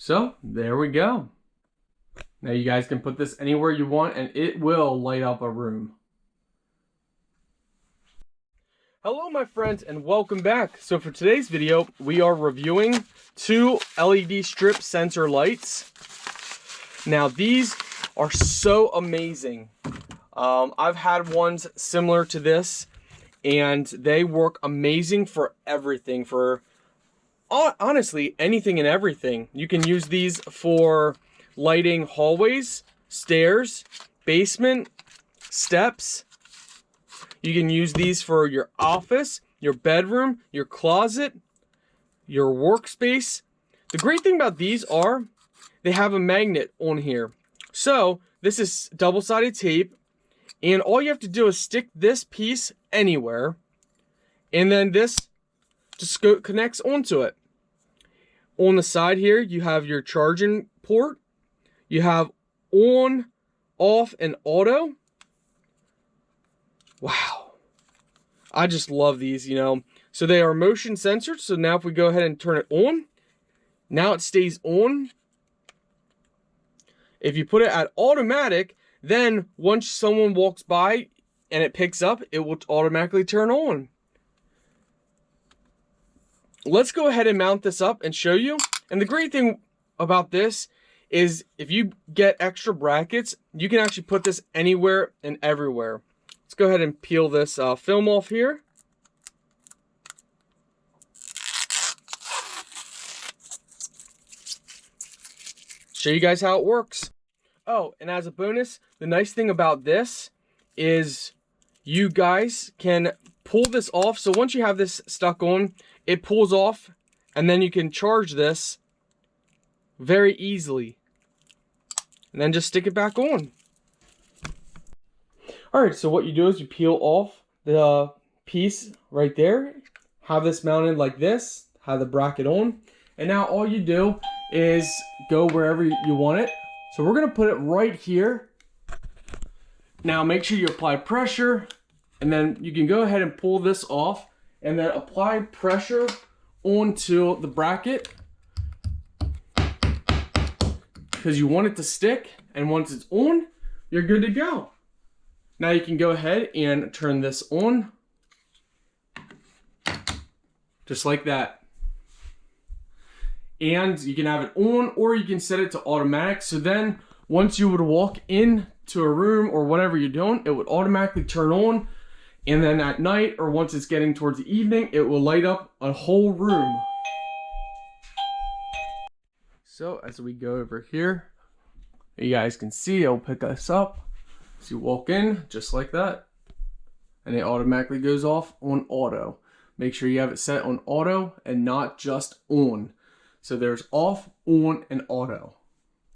So there we go. Now you guys can put this anywhere you want and it will light up a room. Hello my friends and welcome back. So for today's video, we are reviewing two LED strip sensor lights. Now these are so amazing. I've had ones similar to this and they work amazing for everything, for honestly anything and everything. You can use these for lighting hallways, stairs, basement, steps. You can use these for your office, your bedroom, your closet, your workspace. The great thing about these are they have a magnet on here. So this is double-sided tape, and all you have to do is stick this piece anywhere, and then this just connects onto it. On the side here, you have your charging port. You have on, off, and auto. Wow. I just love these, you know. So they are motion censored. So now if we go ahead and turn it on, now it stays on. If you put it at automatic, then once someone walks by and it picks up, it will automatically turn on. Let's go ahead and mount this up and show you. And the great thing about this is if you get extra brackets, you can actually put this anywhere and everywhere. Let's go ahead and peel this film off here. Show you guys how it works. Oh, and as a bonus, the nice thing about this is you guys can pull this off. So once you have this stuck on, it pulls off and then you can charge this very easily. And then just stick it back on. Alright, so what you do is you peel off the piece right there, have this mounted like this, have the bracket on, and now all you do is go wherever you want it. So we're going to put it right here. Now make sure you apply pressure, and then you can go ahead and pull this off, and then apply pressure onto the bracket, because you want it to stick, and once it's on, you're good to go. Now you can go ahead and turn this on, just like that. And you can have it on, or you can set it to automatic. So then once you would walk into a room or whatever you're doing, it would automatically turn on. And then at night, or once it's getting towards the evening, it will light up a whole room. So as we go over here, you guys can see it'll pick us up. So you walk in just like that, and it automatically goes off on auto. Make sure you have it set on auto and not just on. So there's off, on, and auto.